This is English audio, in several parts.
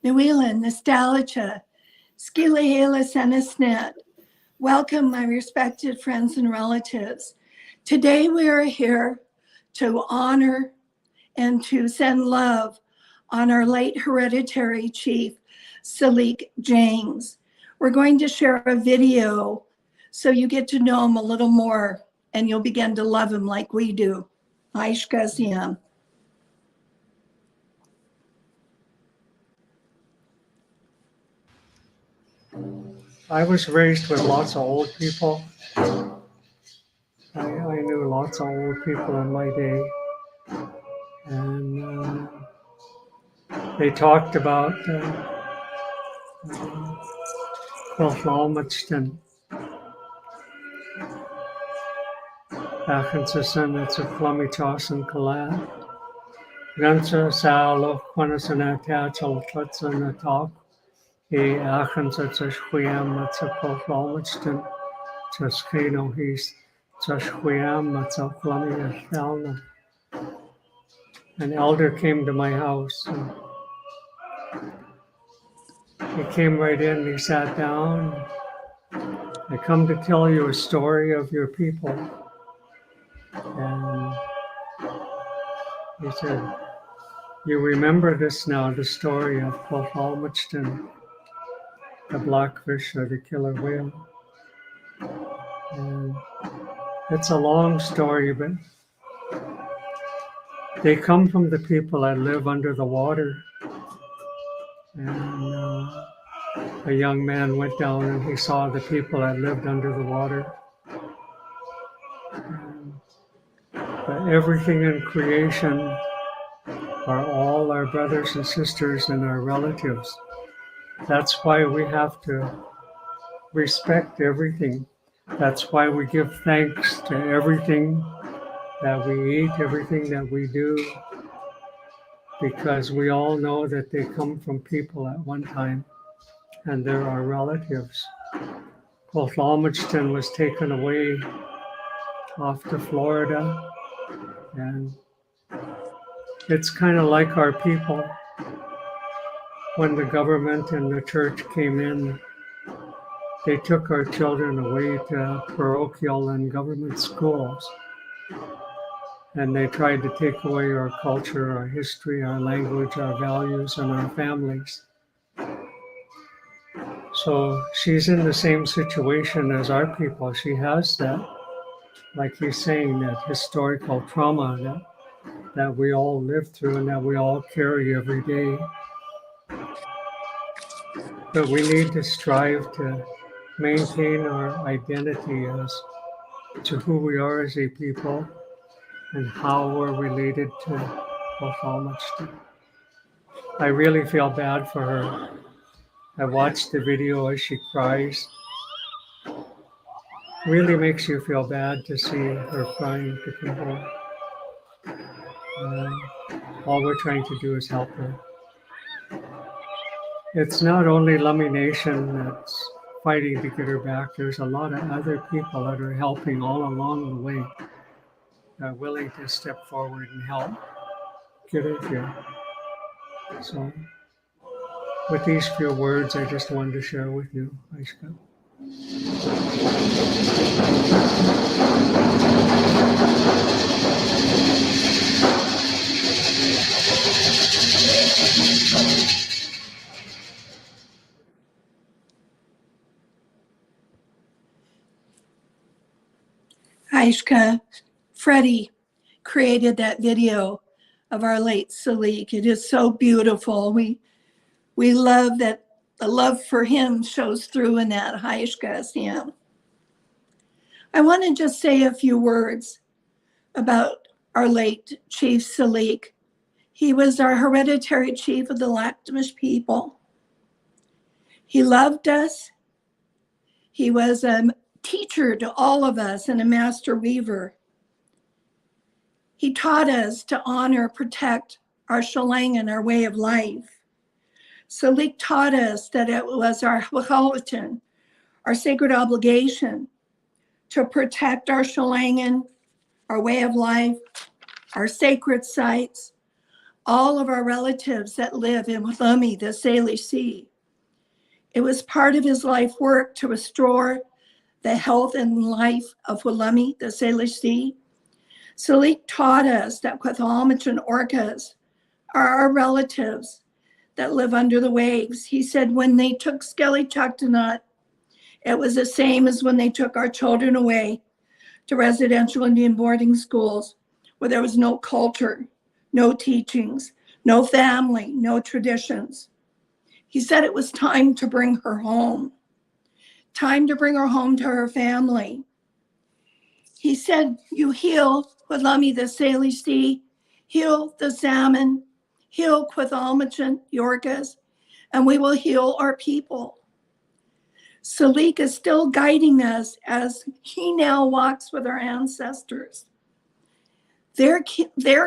Nuilan, Sk'aliCh'elh-tenaut. Welcome, my respected friends and relatives. Today we are here to honor and to send love on our late Hereditary Chief, Tsi'li'xw James. We're going to share a video so you get to know him a little more and you'll begin to love him like we do. Sk'aliCh'elh-tenaut. I was raised with lots of old people. I knew lots of old people in my day. And they talked about Sk'aliCh'elh-tenaut. Lummi Nation. Gansa Salo, Sk'aliCh'elh-tenaut. An elder came to my house. And he came right in, he sat down. I come to tell you a story of your people. And he said, you remember this now, the story of Sk'aliCh'elh-tenaut, the blackfish or the killer whale. And it's a long story, but they come from the people that live under the water. And a young man went down and he saw the people that lived under the water. But everything in creation are all our brothers and sisters and our relatives. That's why we have to respect everything. That's why we give thanks to everything that we eat, everything that we do, because we all know that they come from people at one time, and they're our relatives. Sk'aliCh'elh-tenaut was taken away off to Florida, and it's kind of like our people. When the government and the church came in, they took our children away to parochial and government schools. And they tried to take away our culture, our history, our language, our values, and our families. So she's in the same situation as our people. She has that, like he's saying, that historical trauma that we all live through and that we all carry every day. But we need to strive to maintain our identity as to who we are as a people and how we're related to Sk'aliCh'elh-tenaut. I really feel bad for her. I watched the video as she cries. Really makes you feel bad to see her crying to people. All we're trying to do is help her. It's not only Lummi Nation that's fighting to get her back. There's a lot of other people that are helping all along the way. Are willing to step forward and help get her here. So, with these few words, I just wanted to share with you, Sk'aliCh'elh. Sk'aliCh'elh. Freddie created that video of our late Salique. It is so beautiful. We love that the love for him shows through in that. Sk'aliCh'elh-tenaut. I want to just say a few words about our late Chief Salique. He was our hereditary chief of the Tsi'li'xw people. He loved us. He was a teacher to all of us and a master weaver. He taught us to honor, protect our sh'lang and our way of life. Salique taught us that it was our wahalatin, our sacred obligation, to protect our sh'lang, our way of life, our sacred sites, all of our relatives that live in Lummi, the Salique. It was part of his life work to restore the health and life of Lummi, the Salique. Salique taught us that Sk'aliCh'elh-tenaut and orcas are our relatives that live under the waves. He said when they took Sk'aliCh'elh-tenaut, it was the same as when they took our children away to residential Indian boarding schools where there was no culture, no teachings, no family, no traditions. He said it was time to bring her home, time to bring her home to her family. He said, you heal with Lummi the Salique, heal the salmon, heal Sk'aliCh'elh-tenaut, Yorkas, and we will heal our people. Salique is still guiding us as he now walks with our ancestors. They're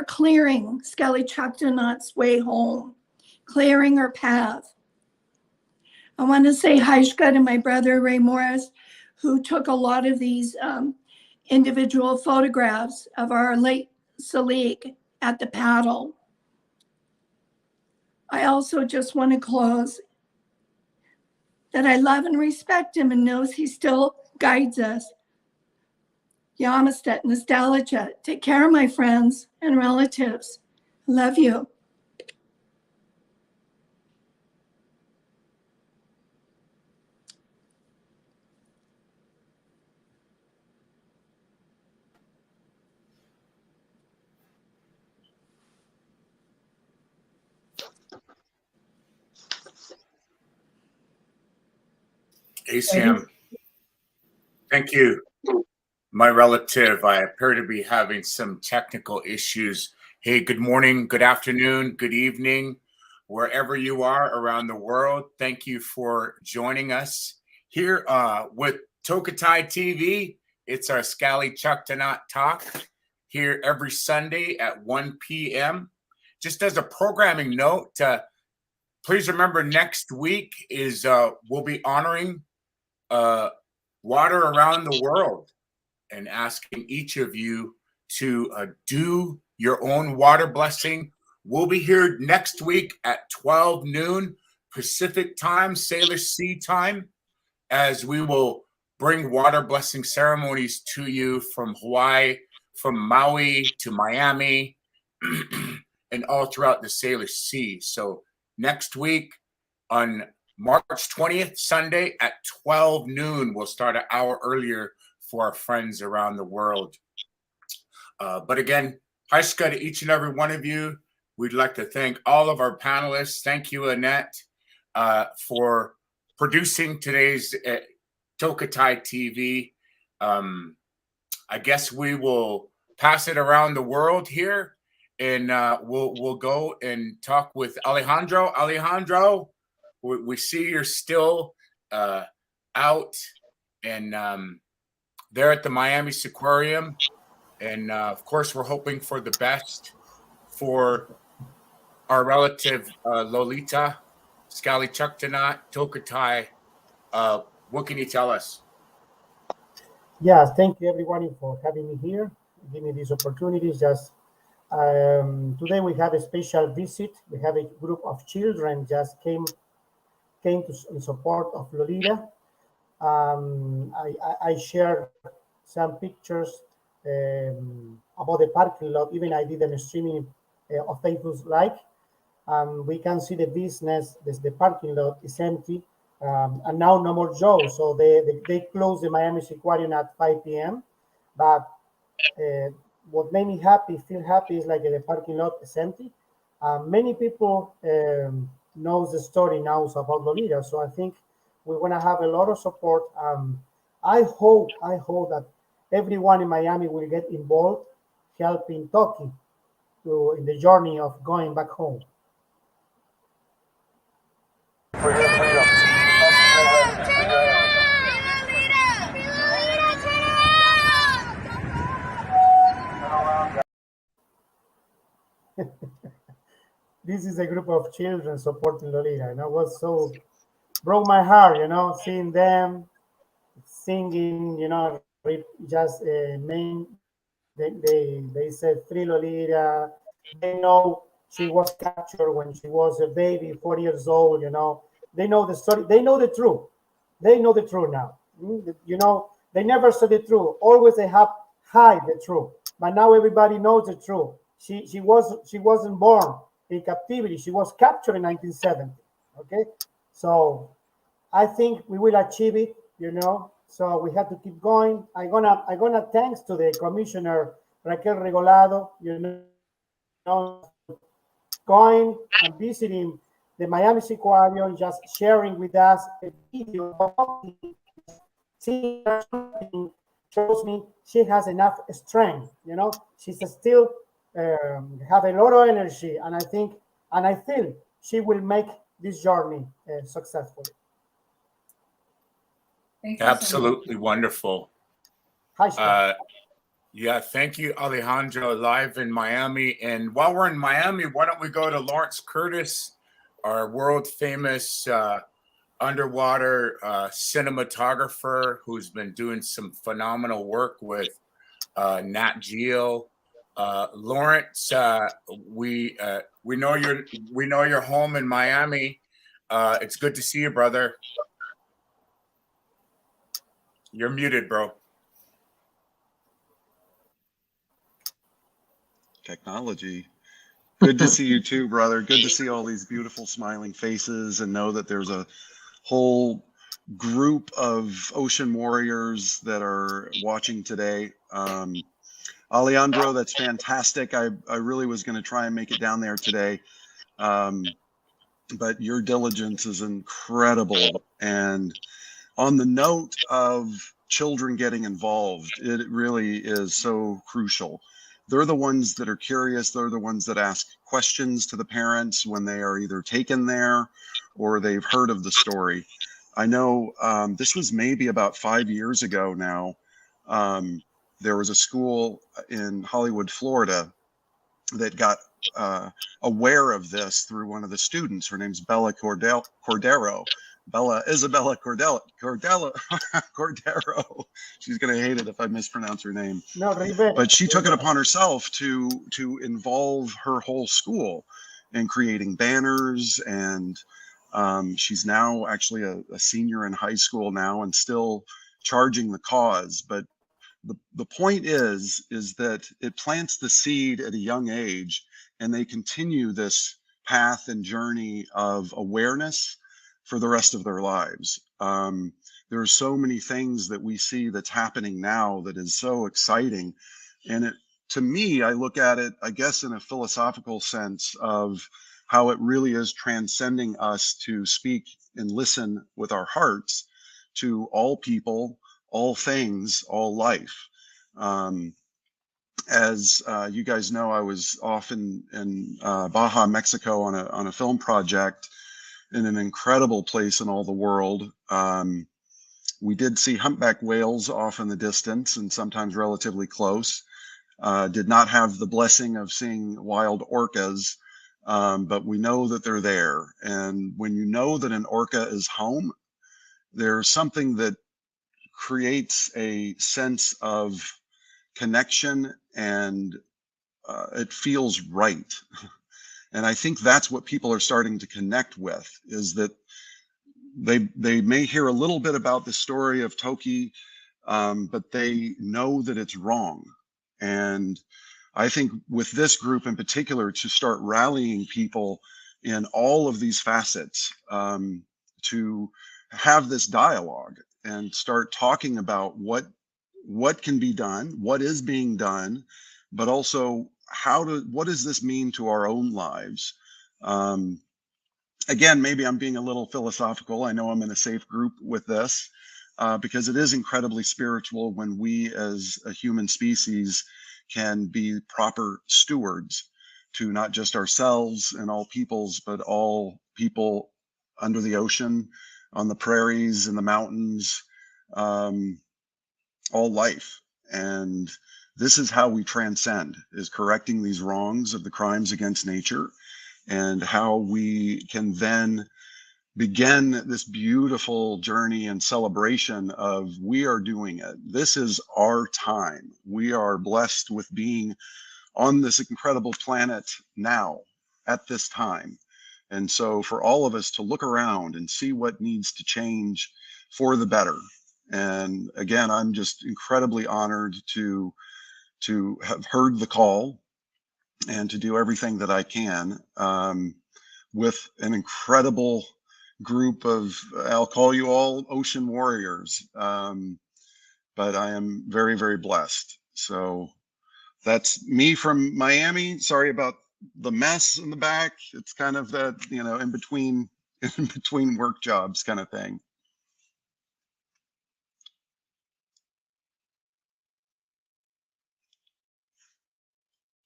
clearing Sk'aliCh'elh-tenaut's way home, clearing her path. I want to say hi to my brother Ray Morris, who took a lot of these individual photographs of our late Salique at the paddle. I also just want to close that I love and respect him and knows he still guides us. Yamastet and Sk'aliCh'elh. Take care, my friends and relatives. Love you. Hey, Sam. Thank you. My relative, I appear to be having some technical issues. Hey, good morning, good afternoon, good evening, wherever you are around the world. Thank you for joining us here with TokiTV. It's our Sk'aliCh'elh-tenaut talk here every Sunday at 1 p.m. Just as a programming note, please remember next week is we'll be honoring water around the world and asking each of you to do your own water blessing. We'll be here next week at 12 noon Pacific time, Salique time, as we will bring water blessing ceremonies to you from Hawaii, from Maui to Miami, and all throughout the Salique. So next week on March 20th, Sunday at 12 noon. We'll start an hour earlier for our friends around the world. But again, hi, to each and every one of you. We'd like to thank all of our panelists. Thank you, Annette, for producing today's TokiTV. I guess we will pass it around the world here, and we'll go and talk with Alejandro. Alejandro, we see you're still out and there at the Miami Aquarium. And of course, we're hoping for the best for our relative Lolita, Sk'aliCh'elh-tenaut, TokiTV. What can you tell us? Yes, thank you everyone for having me here. Give me these opportunities. Just today we have a special visit. We have a group of children just came in support of Lolita. I shared some pictures about the parking lot. Even I did a streaming of Facebook Live. We can see the business, the parking lot is empty, and now no more Joe. So they closed the Miami Aquarium at 5 p.m. But what made me feel happy is like the parking lot is empty. Many people knows the story now about Lolita. So I think we're gonna have a lot of support. I hope that everyone in Miami will get involved, helping Toki in the journey of going back home. This is a group of children supporting Lolita, and it was so broke my heart, seeing them singing, just they said free Lolita. They know she was captured when she was a baby, 4 years old. You know, they know the story. They know the truth. They know the truth now. You know, they never said the truth. Always they have hide the truth. But now everybody knows the truth. She wasn't born in captivity. She was captured in 1970. Okay, so I think we will achieve it. You know, so we have to keep going. I'm gonna thanks to the Commissioner Raquel Regolado. You know, going and visiting the Miami Sequarium, just sharing with us a video of she shows me she has enough strength. You know, she's still have a lot of energy, and I think and I feel she will make this journey successfully. Thank you so much. Absolutely wonderful. Hi, Scott. Yeah, thank you, Alejandro, live in Miami. And while we're in Miami, why don't we go to Lawrence Curtis, our world famous underwater cinematographer who's been doing some phenomenal work with Nat Geo. Lawrence, we know you're home in Miami. It's good to see you, brother. You're muted, bro. Technology. Good to see you too, brother. Good to see all these beautiful smiling faces and know that there's a whole group of ocean warriors that are watching today. Alejandro, that's fantastic. I really was going to try and make it down there today. But your diligence is incredible. And on the note of children getting involved, it really is so crucial. They're the ones that are curious. They're the ones that ask questions to the parents when they are either taken there or they've heard of the story. I know this was maybe about 5 years ago now. There was a school in Hollywood, Florida that got aware of this through one of the students. Her name's Bella Cordero. Isabella Cordero. She's going to hate it if I mispronounce her name. No, Ribe. But she took it upon herself to involve her whole school in creating banners. And she's now actually a senior in high school now and still charging the cause. But the point is that it plants the seed at a young age, and they continue this path and journey of awareness for the rest of their lives. There are so many things that we see that's happening now that is so exciting. And to me, I look at it, I guess, in a philosophical sense of how it really is transcending us to speak and listen with our hearts to all people, all things, all life. As you guys know, I was off in Baja, Mexico on a film project in an incredible place in all the world. We did see humpback whales off in the distance and sometimes relatively close. Did not have the blessing of seeing wild orcas, but we know that they're there. And when you know that an orca is home, there's something that creates a sense of connection, and it feels right. And I think that's what people are starting to connect with, is that they may hear a little bit about the story of Toki, but they know that it's wrong. And I think with this group in particular, to start rallying people in all of these facets, to have this dialogue and start talking about what can be done, what is being done, but also what does this mean to our own lives? Again, maybe I'm being a little philosophical. I know I'm in a safe group with this because it is incredibly spiritual when we as a human species can be proper stewards to not just ourselves and all peoples, but all people under the ocean, on the prairies, in the mountains, all life. And this is how we transcend, is correcting these wrongs of the crimes against nature, and how we can then begin this beautiful journey and celebration of we are doing it. This is our time. We are blessed with being on this incredible planet now. at this time. And so for all of us to look around and see what needs to change for the better. And again, I'm just incredibly honored to have heard the call and to do everything that I can with an incredible group of, I'll call you all ocean warriors. But I am very, very blessed. So that's me from Miami. Sorry about the mess in the back. It's kind of that, you know, in between work jobs kind of thing.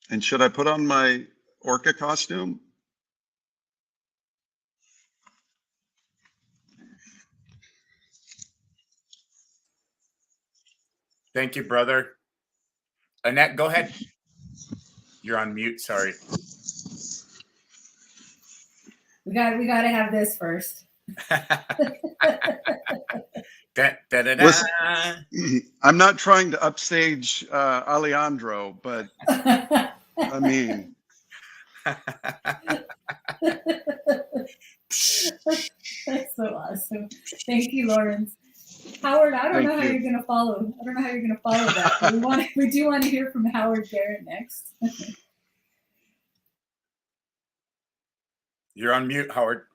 And should I put on my orca costume? Thank you, brother. Annette, go ahead. You're on mute. Sorry. We got to have this first. Listen, I'm not trying to upstage Alejandro, but I mean. That's so awesome. Thank you, Lawrence. Howard, I don't know how you're going to follow. I don't know how you're going to follow that. We do want to hear from Howard Garrett next. You're on mute, Howard.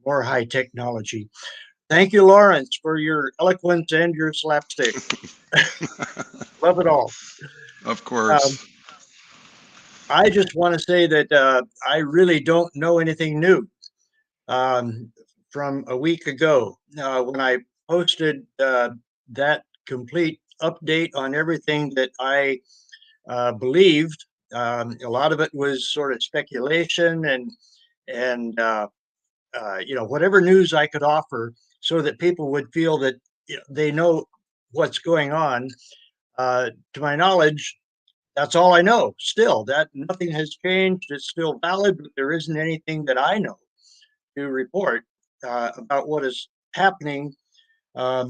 More high technology. Thank you, Lawrence, for your eloquence and your slapstick. Love it all. Of course. I just want to say that I really don't know anything new from a week ago when I posted that complete update on everything that I believed. A lot of it was sort of speculation and you know, whatever news I could offer so that people would feel that they know what's going on. To my knowledge, that's all I know. Still, that nothing has changed. It's still valid, but there isn't anything that I know to report about what is happening at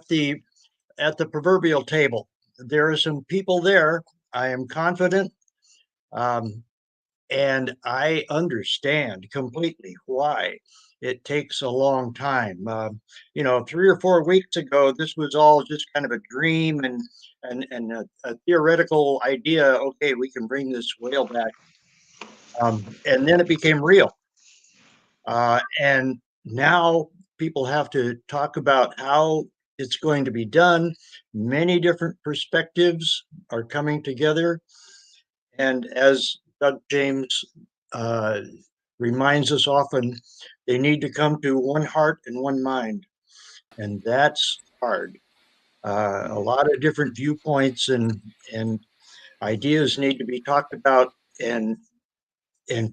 the proverbial table. There are some people there. I am confident, and I understand completely why it takes a long time. You know, 3 or 4 weeks ago, this was all just kind of a dream and a theoretical idea. Okay, we can bring this whale back, and then it became real. And now people have to talk about how it's going to be done. Many different perspectives are coming together, and as Doug James reminds us often, they need to come to one heart and one mind, and that's hard. A lot of different viewpoints and ideas need to be talked about and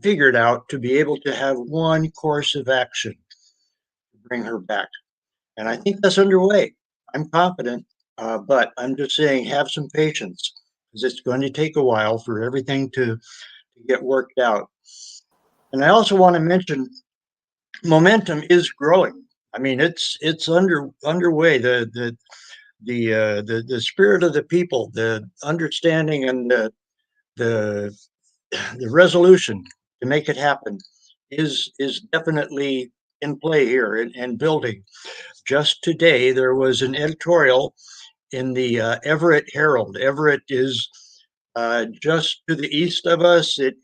figured out to be able to have one course of action to bring her back. And I think that's underway. I'm confident, but I'm just saying have some patience because it's going to take a while for everything to get worked out. And I also want to mention momentum is growing. I mean, it's underway. The spirit of the people, the understanding, and the resolution to make it happen is definitely in play here and building. Just today, there was an editorial in the Everett Herald. Everett is just to the east of us. It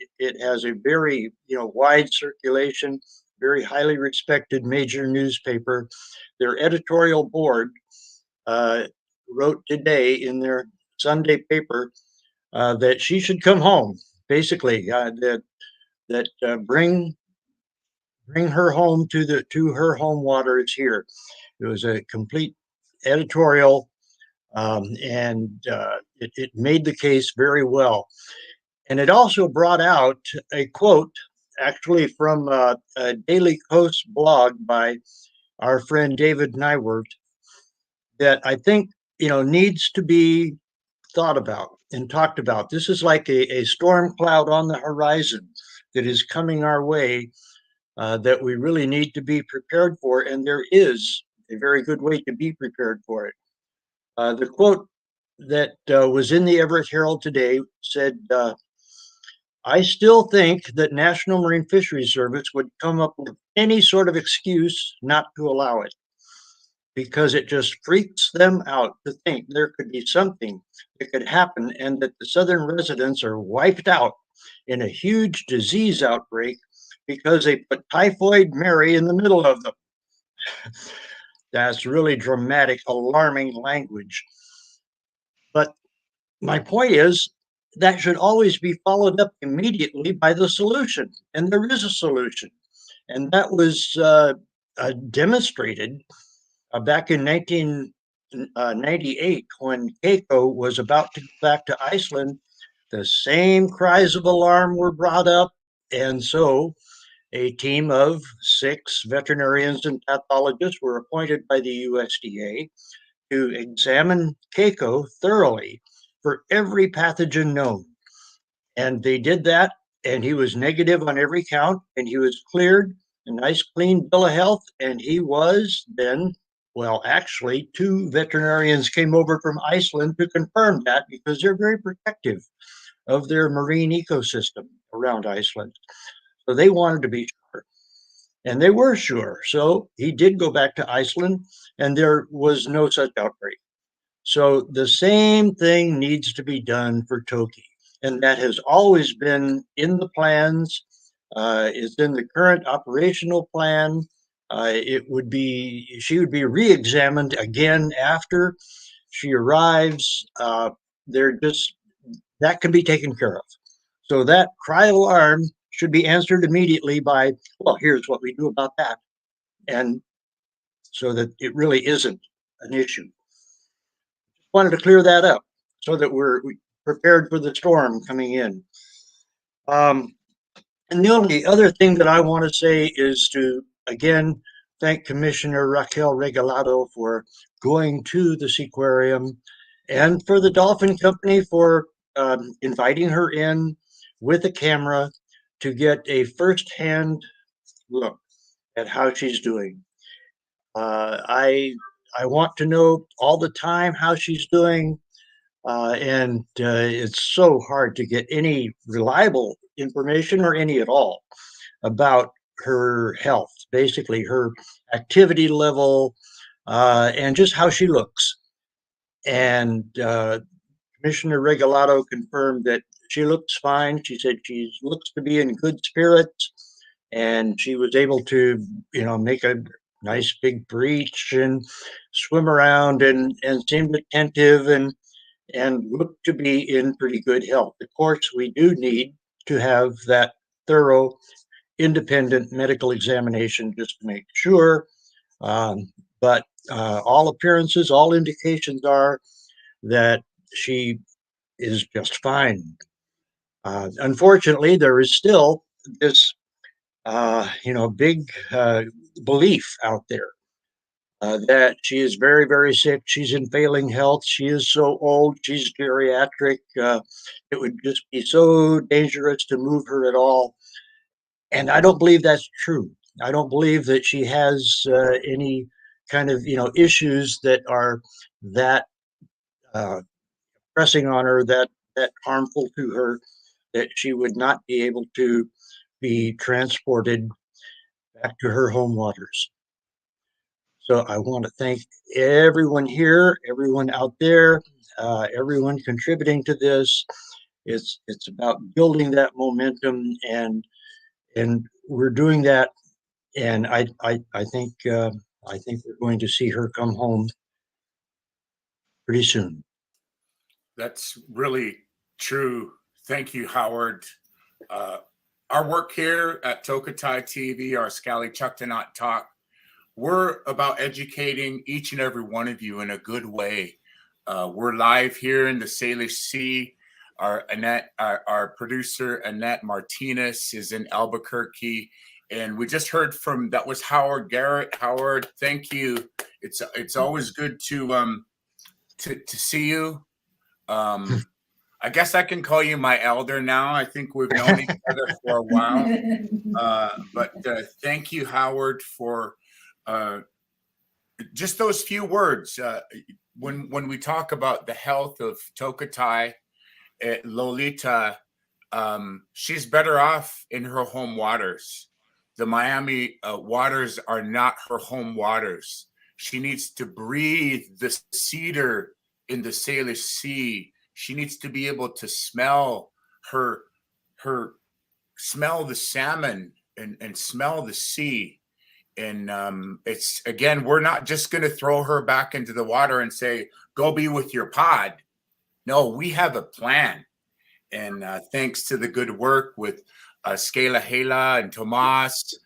has a very wide circulation, very highly respected major newspaper. Their editorial board wrote today in their Sunday paper that she should come home. Basically, that bring her home to her home waters here. It was a complete editorial, and it made the case very well. And it also brought out a quote, actually from a Daily Coast blog by our friend David Nyworth, that I think needs to be thought about and talked about. This is like a storm cloud on the horizon that is coming our way that we really need to be prepared for. And there is a very good way to be prepared for it. The quote that was in the Everett Herald today said, I still think that National Marine Fisheries Service would come up with any sort of excuse not to allow it, because it just freaks them out to think there could be something that could happen and that the southern residents are wiped out in a huge disease outbreak because they put Typhoid Mary in the middle of them. That's really dramatic, alarming language. But my point is that should always be followed up immediately by the solution. And there is a solution. And that was demonstrated back in 1998 when Keiko was about to go back to Iceland. The same cries of alarm were brought up. And so a team of 6 veterinarians and pathologists were appointed by the USDA to examine Keiko thoroughly for every pathogen known. And they did that, and he was negative on every count, and he was cleared, a nice clean bill of health, and he was then, well, actually, 2 veterinarians came over from Iceland to confirm that because they're very protective of their marine ecosystem around Iceland. So they wanted to be sure. And they were sure. So he did go back to Iceland, and there was no such outbreak. So the same thing needs to be done for Toki. And that has always been in the plans. It's in the current operational plan. She would be re-examined again after she arrives. That can be taken care of. So that cry alarm should be answered immediately by, well, here's what we do about that. And so that it really isn't an issue. Wanted to clear that up so that we're prepared for the storm coming in. And the only other thing that I want to say is to, again, thank Commissioner Raquel Regalado for going to the Seaquarium and for the Dolphin Company for inviting her in with a camera to get a firsthand look at how she's doing. I want to know all the time how she's doing, and it's so hard to get any reliable information or any at all about her health, basically her activity level, and just how she looks. And Commissioner Regalado confirmed that she looks fine. She said she looks to be in good spirits, and she was able to, make a nice big breach and swim around and seemed attentive and looked to be in pretty good health. Of course, we do need to have that thorough, independent medical examination just to make sure. But all appearances, all indications are that she is just fine. Unfortunately, there is still this, big belief out there that she is very, very sick. She's in failing health. She is so old. She's geriatric. It would just be so dangerous to move her at all. And I don't believe that's true. I don't believe that she has any kind of, issues that are that pressing on her, that harmful to her, that she would not be able to be transported back to her home waters. So I want to thank everyone here, everyone out there, everyone contributing to this. It's about building that momentum, and we're doing that. And I think we're going to see her come home pretty soon. That's really true. Thank you, Howard. Our work here at TokiTV, our Sk'aliCh'elh-tenaut talk, we're about educating each and every one of you in a good way. We're live here in the Salish Sea. Our producer, Annette Martinez, is in Albuquerque. And we just heard that was Howard Garrett. Howard, thank you. It's always good to see you. I guess I can call you my elder now. I think we've known each other for a while. But thank you, Howard, for just those few words. when we talk about the health of Tokitai, Lolita, she's better off in her home waters. The Miami waters are not her home waters. She needs to breathe the cedar in the Salish Sea. She needs to be able to smell smell the salmon and smell the sea. And it's, again, we're not just going to throw her back into the water and say, go be with your pod. No, we have a plan. And thanks to the good work with Sk'aliCh'elh-tenaut and Tomas,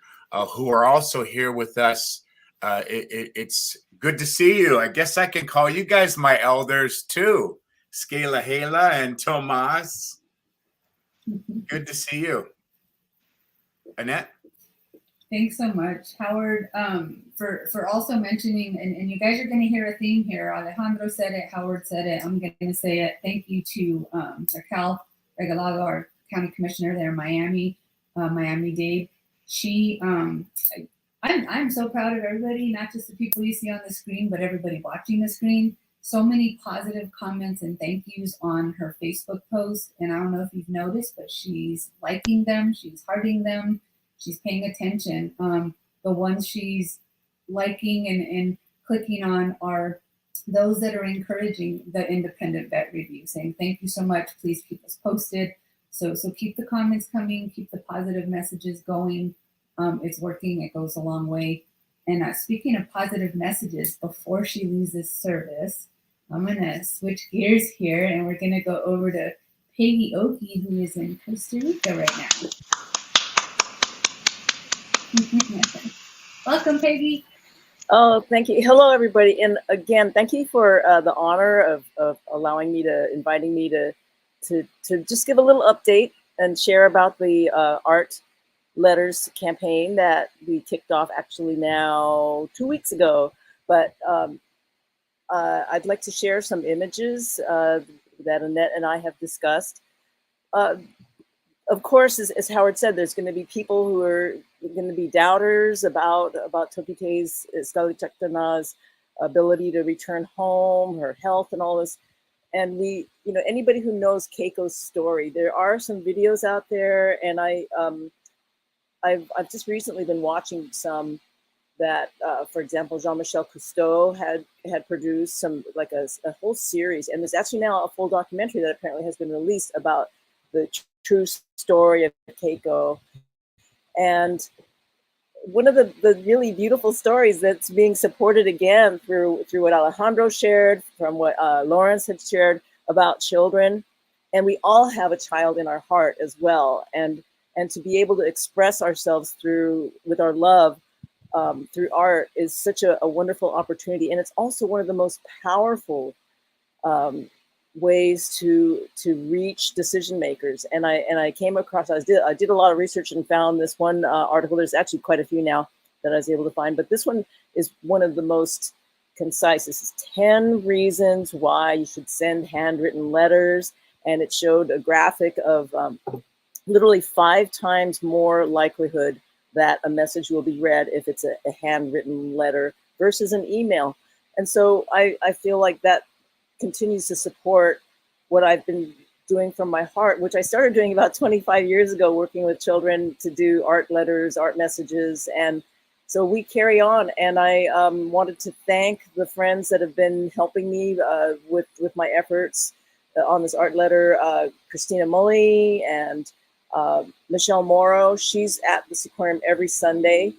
who are also here with us. It's good to see you. I guess I can call you guys my elders too. Sk'aliCh'elh-tenaut and Tomas. Good to see you. Annette? Thanks so much, Howard, for also mentioning, and you guys are going to hear a theme here. Alejandro said it, Howard said it, I'm going to say it. Thank you to Raquel Regalado, our county commissioner there in Miami, Miami-Dade. She, I'm so proud of everybody, not just the people you see on the screen, but everybody watching the screen. So many positive comments and thank yous on her Facebook post. And I don't know if you've noticed, but she's liking them, she's hearting them, she's paying attention. The ones she's liking and clicking on are those that are encouraging the independent vet review, saying thank you so much, please keep us posted. So keep the comments coming, keep the positive messages going. It's working, it goes a long way. And speaking of positive messages, before she loses service, I'm gonna switch gears here and we're gonna go over to Peggy Oki, who is in Costa Rica right now. Welcome, Peggy. Oh, thank you. Hello, everybody. And again, thank you for the honor of allowing me inviting me to just give a little update and share about the Art Letters campaign that we kicked off actually now 2 weeks ago. But I'd like to share some images that Annette and I have discussed. Of course, as Howard said, there's going to be people who are going to be doubters about Tokitai's, Sk'aliCh'elh-tenaut's ability to return home, her health and all this. And we, anybody who knows Keiko's story, there are some videos out there, and I've just recently been watching some that, for example, Jean-Michel Cousteau had produced some, like a whole series, and there's actually now a full documentary that apparently has been released about the true story of Keiko. And one of the really beautiful stories that's being supported again through what Alejandro shared, from what Lawrence had shared about children, and we all have a child in our heart as well, and to be able to express ourselves with our love through art is such a wonderful opportunity, and it's also one of the most powerful ways to reach decision makers. And I came across, I did a lot of research and found this one article. There's actually quite a few now that I was able to find, but this one is one of the most concise. This is 10 reasons why you should send handwritten letters, and it showed a graphic of literally 5 times more likelihood that a message will be read if it's a handwritten letter versus an email. And so I feel like that continues to support what I've been doing from my heart, which I started doing about 25 years ago, working with children to do art letters, art messages. And so we carry on. And I wanted to thank the friends that have been helping me with my efforts on this art letter, Christina Mully and Michelle Morrow. She's at the Sequarium every Sunday.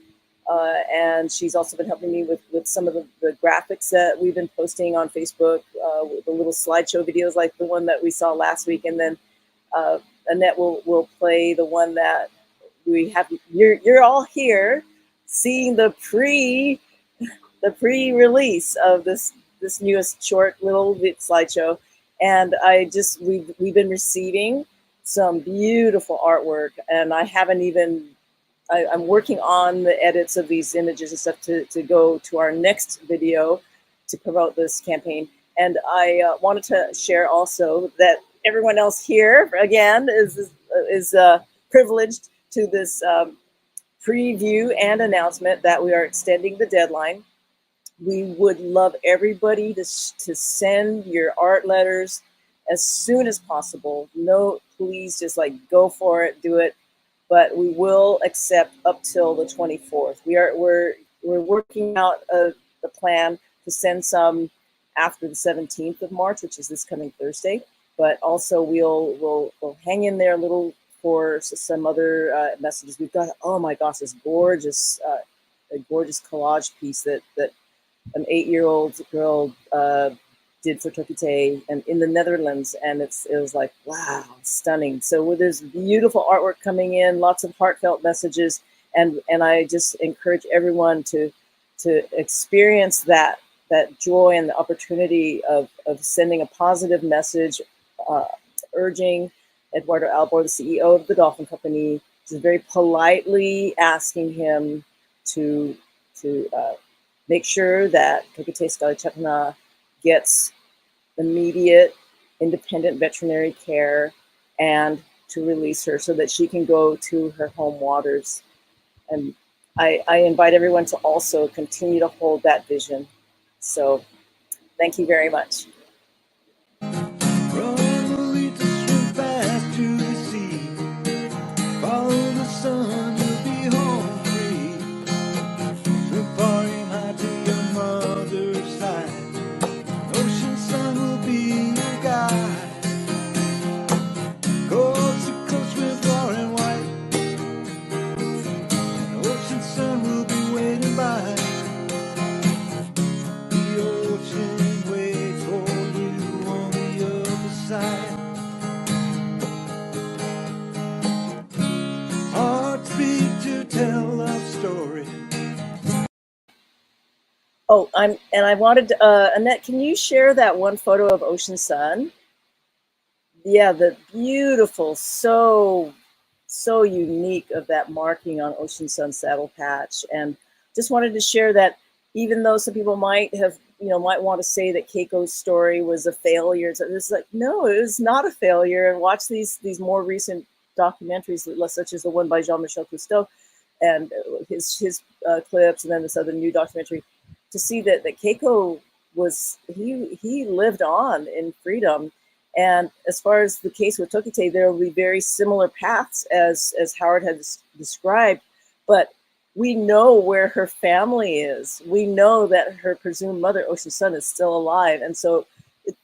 And she's also been helping me with some of the graphics that we've been posting on Facebook, with the little slideshow videos like the one that we saw last week. And then Annette will play the one that we have. You're all here seeing the pre-release of this newest short little slideshow. And we've been receiving some beautiful artwork, and I'm working on the edits of these images and stuff to go to our next video to promote this campaign. And I wanted to share also that everyone else here, again, is privileged to this preview and announcement that we are extending the deadline we would love everybody to send your art letters as soon as possible. No, please just like go for it, do it. But we will accept up till the 24th. We're working out the plan to send some after the 17th of March, which is this coming Thursday. But also we'll hang in there a little for some other messages. We've got, oh my gosh, this gorgeous a gorgeous collage piece that an 8-year-old girl did for TokiTV and in the Netherlands, and it was like, wow, stunning. So there's beautiful artwork coming in, lots of heartfelt messages, and I just encourage everyone to experience that joy and the opportunity of sending a positive message, urging Eduardo Albor, the CEO of the Dolphin Company, just very politely asking him to make sure that TokiTV Sk'aliCh'elh-tenaut gets immediate independent veterinary care and to release her so that she can go to her home waters. And I invite everyone to also continue to hold that vision. So thank you very much. Oh, I wanted Annette, can you share that one photo of Ocean Sun? Yeah, the beautiful, so unique of that marking on Ocean Sun saddle patch. And just wanted to share that even though some people might want to say that Keiko's story was a failure, it's like, no, it was not a failure. And watch these more recent documentaries, such as the one by Jean-Michel Cousteau and his clips, and then this other new documentary, to see that Keiko was, he lived on in freedom. And as far as the case with TokiTV, there will be very similar paths as Howard has described, but we know where her family is. We know that her presumed mother, Ocean Sun, is still alive. And so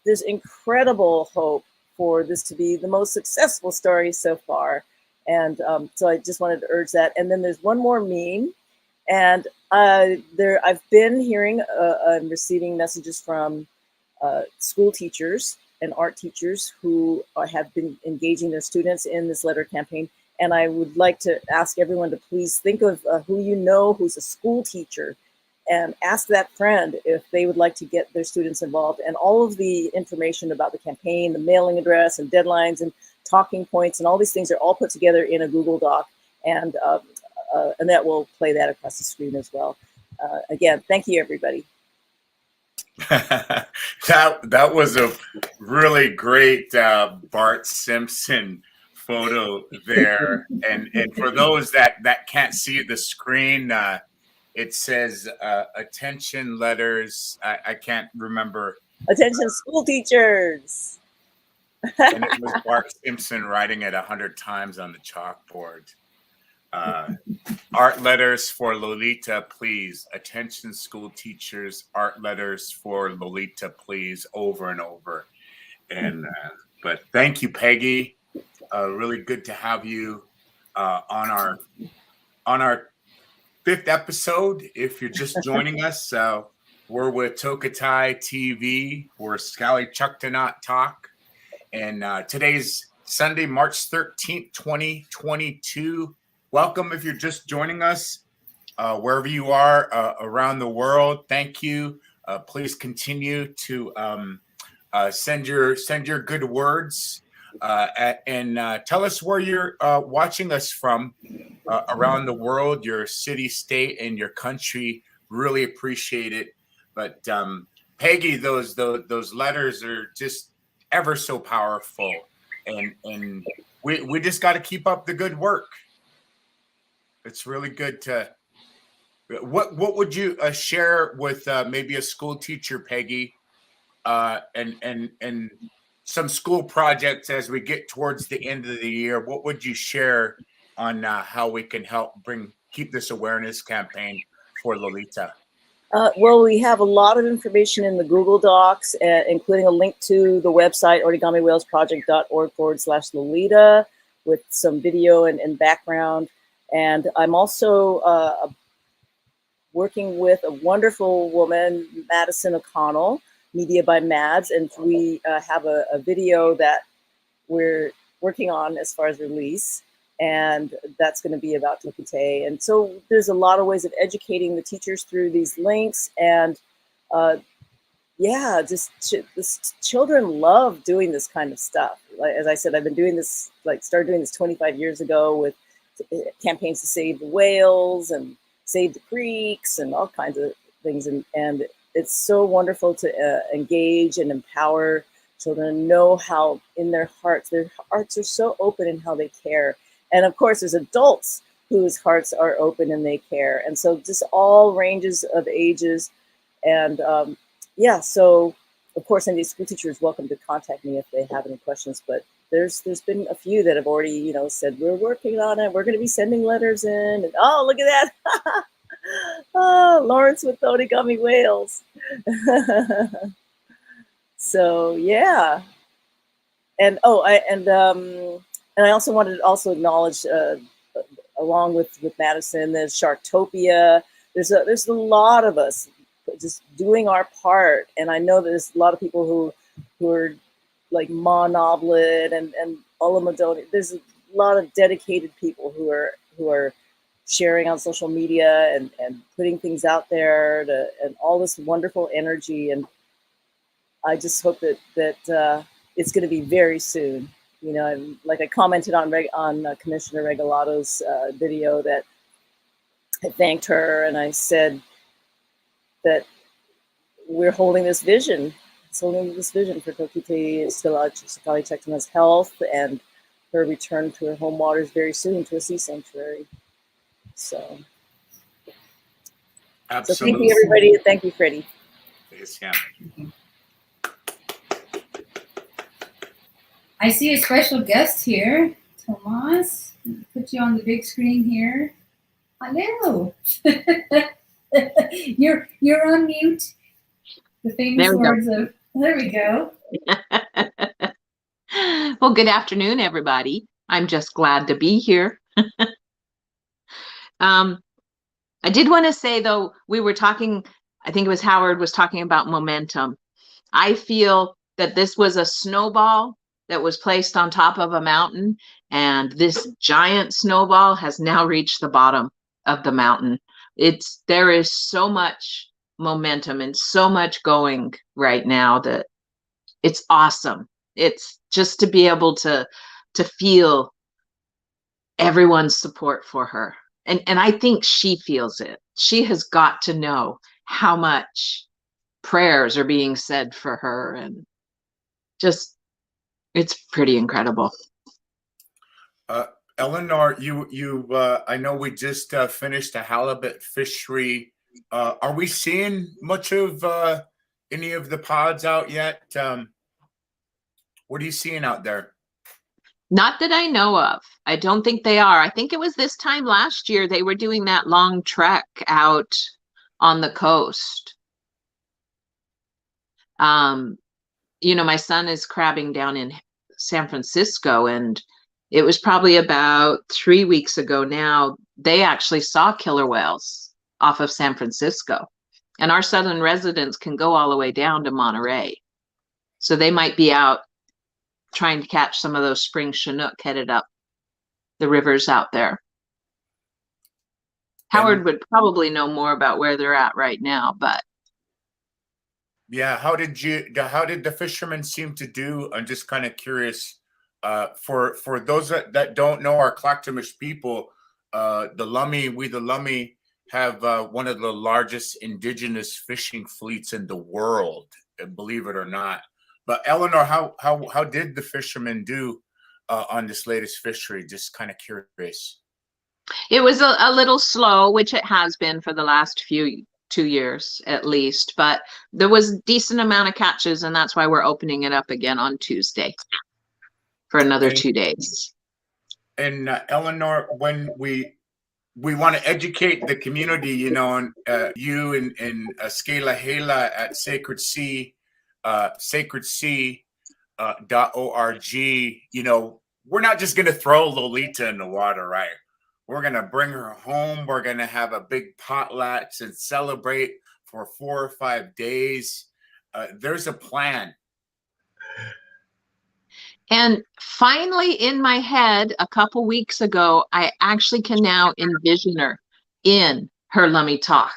there's incredible hope for this to be the most successful story so far. And so I just wanted to urge that. And then there's one more meme. And I've been hearing and receiving messages from school teachers and art teachers who have been engaging their students in this letter campaign. And I would like to ask everyone to please think of who you know who's a school teacher and ask that friend if they would like to get their students involved. And all of the information about the campaign, the mailing address and deadlines and talking points and all these things are all put together in a Google Doc. And Annette will play that across the screen as well. Again, thank you, everybody. that was a really great Bart Simpson photo there. And for those that can't see the screen, it says attention letters. I can't remember. Attention school teachers. And it was Bart Simpson writing it 100 times on the chalkboard. Art letters for Lolita, please. Attention school teachers, art letters for Lolita, please, over and over. And but thank you, Peggy. Really good to have you on our 5th episode. If you're just joining us, we're with TokiTV. We're Sk'aliCh'elh-tenaut Talk, and today's Sunday, March 13th, 2022. Welcome if you're just joining us, wherever you are around the world. Thank you. Please continue to send your good words and tell us where you're watching us from around the world, your city, state, and your country. Really appreciate it. But Peggy, those letters are just ever so powerful, and we just got to keep up the good work. It's really good to What would you share with maybe a school teacher, Peggy, and some school projects as we get towards the end of the year? What would you share on how we can help keep this awareness campaign for Lolita? Well, we have a lot of information in the Google Docs, including a link to the website, origamiwhalesproject.org/Lolita, with some video and background. And I'm also working with a wonderful woman, Madison O'Connell, Media by Mads, and we have a video that we're working on as far as release, and that's going to be about TokiTV. And so there's a lot of ways of educating the teachers through these links, and yeah, children love doing this kind of stuff. Like, as I said, I've been doing this, started doing this 25 years ago with campaigns to save the whales and save the creeks and all kinds of things. And it's so wonderful to engage and empower children, know how their hearts are so open in how they care. And of course, there's adults whose hearts are open and they care. And so just all ranges of ages. And yeah, so of course, any school teacher is welcome to contact me if they have any questions. But there's been a few that have already, said, we're working on it. We're going to be sending letters in. And oh, look at that. Oh, Lawrence with the origami whales. So yeah. And I also wanted to acknowledge, along with Madison, there's Sharktopia. There's a lot of us just doing our part. And I know there's a lot of people who are like Ma Noblet and Ola Madoni. There's a lot of dedicated people who are sharing on social media and putting things out there and all this wonderful energy. And I just hope that it's going to be very soon. Like I commented on Commissioner Regalato's video that I thanked her, and I said that we're holding this vision. It's holding this vision for TokiTV, Sk'aliCh'elh-tenaut's health and her return to her home waters very soon to a sea sanctuary. So, Absolutely. So thank you, everybody. And thank you, Freddie. Yes, yeah. I see a special guest here, Tomas. Put you on the big screen here. Hello. You're on mute. The famous words of, there we go. Well, good afternoon, everybody. I'm just glad to be here. I did want to say, though, we were talking, I think it was Howard was talking about momentum. I feel that this was a snowball that was placed on top of a mountain, and this giant snowball has now reached the bottom of the mountain. There is so much momentum and so much going right now that it's awesome. It's just to be able to feel everyone's support for her. And I think she feels it. She has got to know how much prayers are being said for her, and just, it's pretty incredible. Eleanor, I know we just finished a halibut fishery. Are we seeing much of any of the pods out yet? What are you seeing out there? Not that I know of. I don't think they are. I think it was this time last year they were doing that long trek out on the coast. My son is crabbing down in San Francisco, and it was probably about 3 weeks ago now, they actually saw killer whales off of San Francisco. And our southern residents can go all the way down to Monterey. So they might be out trying to catch some of those spring Chinook headed up the rivers out there. Howard would probably know more about where they're at right now, but. Yeah, how did the fishermen seem to do? I'm just kind of curious. For those that don't know, our Clackamas people, the Lummi have one of the largest indigenous fishing fleets in the world, believe it or not. But Eleanor, how did the fishermen do on this latest fishery? Just kind of curious. It was a little slow, which it has been for the last 2 years at least, but there was a decent amount of catches, and that's why we're opening it up again on Tuesday for another 2 days. And Eleanor, when we want to educate the community, you know, and you and Sk'aliCh'elh-tenaut at sacredsea.org, you know, we're not just going to throw Lolita in the water, right? We're going to bring her home. We're going to have a big potluck and celebrate for 4 or 5 days. There's a plan. And finally, in my head, a couple weeks ago, I actually can now envision her in her Lummi Talk.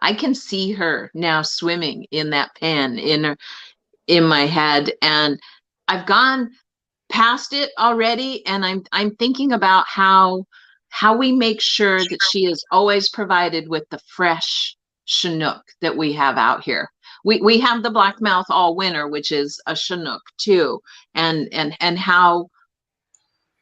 I can see her now swimming in that pen in my head, and I've gone past it already. And I'm thinking about how we make sure that she is always provided with the fresh Chinook that we have out here. We have the blackmouth all winter, which is a Chinook too, and how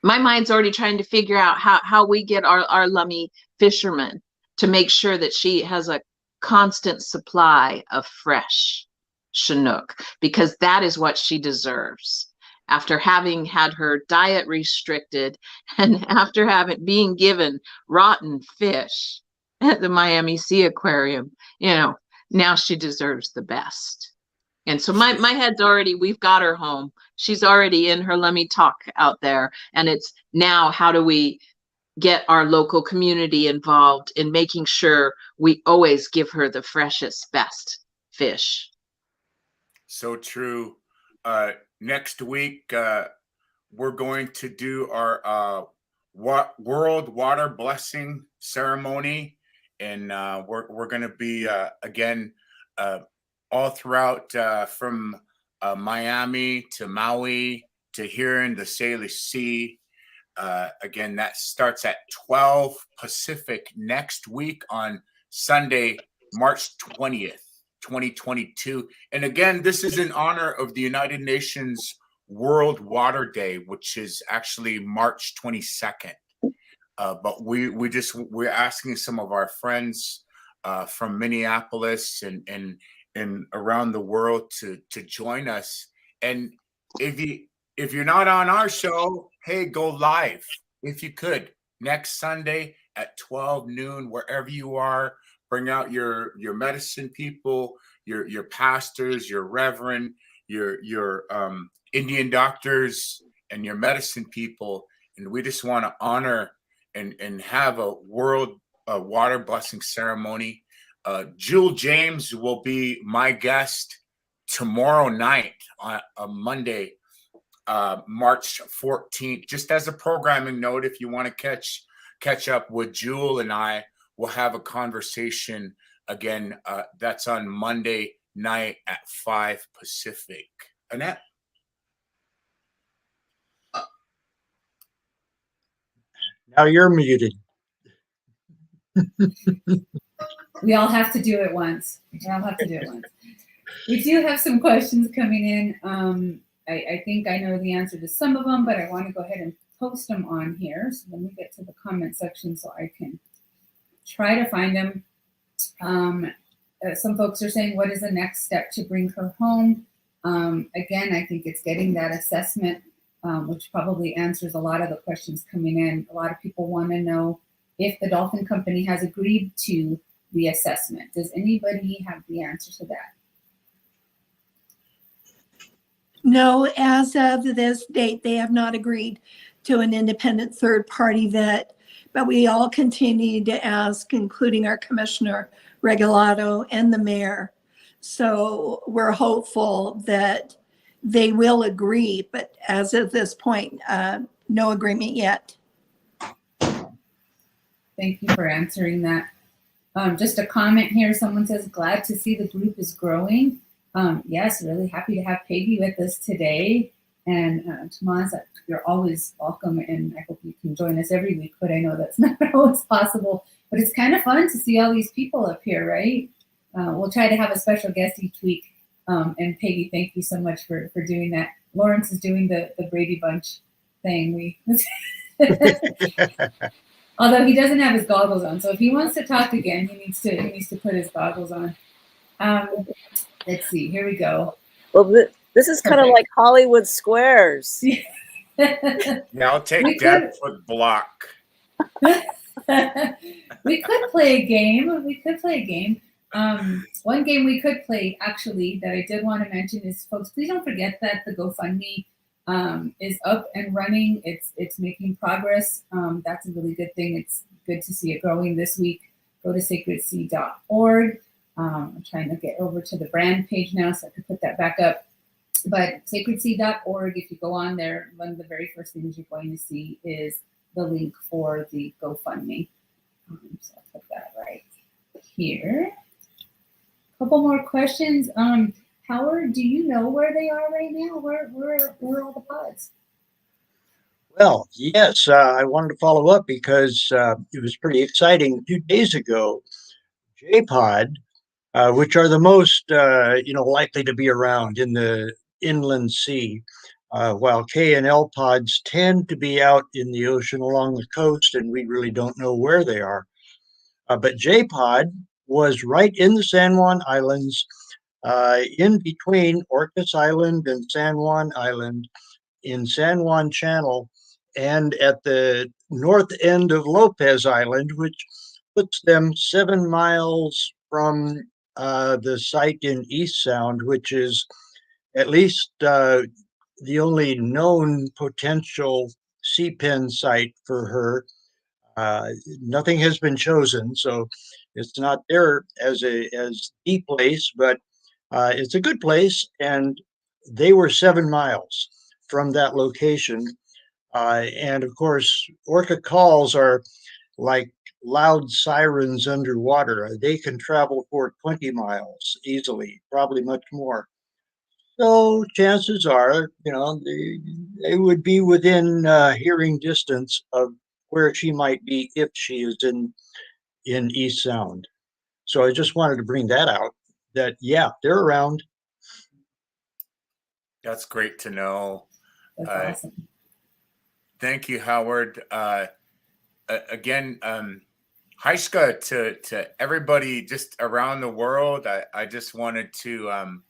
my mind's already trying to figure out how we get our Lummi fishermen to make sure that she has a constant supply of fresh Chinook, because that is what she deserves after having had her diet restricted and after being given rotten fish at the Miami Sea Aquarium. You know, now she deserves the best. And so my head's already, we've got her home. She's already in her Lummi Talk out there. And it's now, how do we get our local community involved in making sure we always give her the freshest, best fish? So true. Next week, we're going to do our World Water Blessing Ceremony. And we're going to be, again, all throughout from Miami to Maui to here in the Salique Sea. Again, that starts at 12 Pacific next week on Sunday, March 20th, 2022. And again, this is in honor of the United Nations World Water Day, which is actually March 22nd. But we're asking some of our friends from Minneapolis and around the world to join us. And if you're not on our show, hey, go live if you could next Sunday at 12 noon, wherever you are. Bring out your medicine people, your pastors, your reverend, your Indian doctors, and your medicine people, and we just want to honor and have a world water blessing ceremony. Tsi'li'xw James will be my guest tomorrow night on Monday, March 14th. Just as a programming note, if you want to catch up with Tsi'li'xw and I, we'll have a conversation again. That's on Monday night at 5 Pacific. Annette? Now you're muted. We all have to do it once. We do have some questions coming in. I think I know the answer to some of them, but I want to go ahead and post them on here. So let me get to the comment section so I can try to find them. Some folks are saying, what is the next step to bring her home? Again, I think it's getting that assessment, which probably answers a lot of the questions coming in. A lot of people want to know if the dolphin company has agreed to the assessment. Does anybody have the answer to that? No, as of this date, they have not agreed to an independent third-party vet, but we all continue to ask, including our commissioner, Regalato, and the mayor. So we're hopeful that they will agree, but as of this point, no agreement yet. Thank you for answering that. Just a comment here. Someone says, glad to see the group is growing. Yes, really happy to have Peggy with us today. And Tomas, you're always welcome, and I hope you can join us every week, but I know that's not always possible. But it's kind of fun to see all these people up here, right? We'll try to have a special guest each week. And Peggy, thank you so much for doing that. Lawrence is doing the Brady Bunch thing. Although he doesn't have his goggles on, so if he wants to talk again, he needs to put his goggles on. Let's see. Here we go. Well, this is kind of like Hollywood Squares. Yeah, I'll take We Dad foot block. We could play a game. One game we could play, actually, that I did want to mention is, folks, please don't forget that the GoFundMe is up and running. It's making progress. That's a really good thing. It's good to see it growing this week. Go to sacredseed.org. I'm trying to get over to the brand page now so I can put that back up. But sacredseed.org, if you go on there, one of the very first things you're going to see is the link for the GoFundMe. So I'll put that right here. A couple more questions. Howard, do you know where they are right now? Where are all the pods? Well, yes, I wanted to follow up because it was pretty exciting 2 days ago. J-pod, which are the most likely to be around in the inland sea, while K and L pods tend to be out in the ocean along the coast, and we really don't know where they are. But J-pod was right in the San Juan Islands, in between Orcas Island and San Juan Island, in San Juan Channel, and at the north end of Lopez Island, which puts them 7 miles from the site in East Sound, which is at least the only known potential sea pen site for her. Nothing has been chosen, so it's not there as the place, but it's a good place, and they were 7 miles from that location. And of course, orca calls are like loud sirens underwater. They can travel for 20 miles easily, probably much more. So chances are, they would be within hearing distance of where she might be if she is in East Sound. So I just wanted to bring that out, that, yeah, they're around. That's great to know. That's awesome. Thank you, Howard. Again, hi, Ska, to everybody just around the world. I just wanted to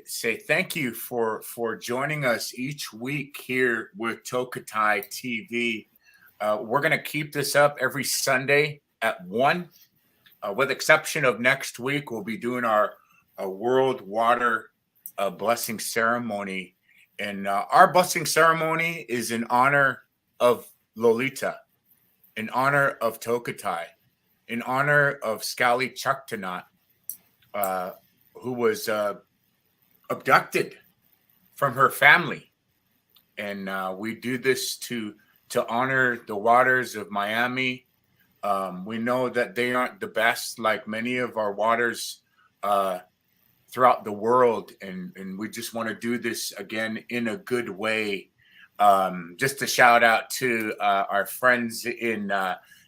say thank you for joining us each week here with TokiTV. We're going to keep this up every Sunday at 1. With exception of next week, we'll be doing our World Water Blessing Ceremony. And our blessing ceremony is in honor of Lolita, in honor of Tokitai, in honor of Sk'aliCh'elh-tenaut, who was abducted from her family. And we do this to honor the waters of Miami. We know that they aren't the best, like many of our waters throughout the world, and we just want to do this again in a good way. Just a shout out to our friends in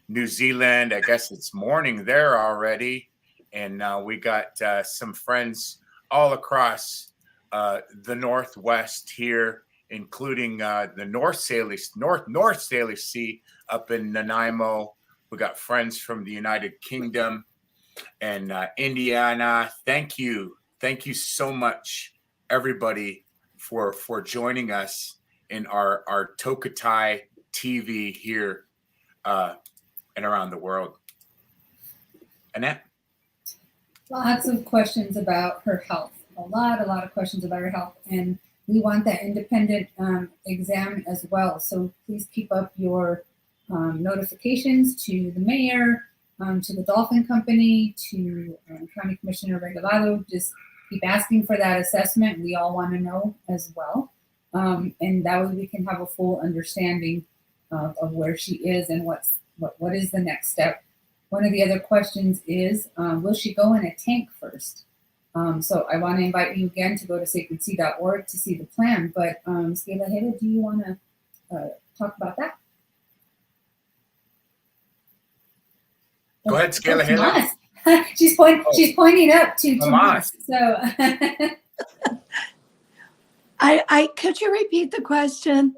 New Zealand. I guess it's morning there already, and we got some friends all across the Northwest here, including the North Salique Sea up in Nanaimo. We got friends from the United Kingdom and Indiana. Thank you so much, everybody, for joining us in our TokiTV here and around the world. Annette? Lots of questions about her health. A lot of questions about her health, and we want that independent exam as well. So please keep up your notifications to the mayor, to the Dolphin Company, to County Commissioner Regalado. Just keep asking for that assessment. We all want to know as well. And that way we can have a full understanding of where she is and what is the next step. One of the other questions is, will she go in a tank first? So I want to invite you again to go to sacredseed.org to see the plan. But Sk'aliCh'elh, do you want to talk about that? Go ahead, Sk'aliCh'elh. She's pointing up to Tomas. So I could you repeat the question?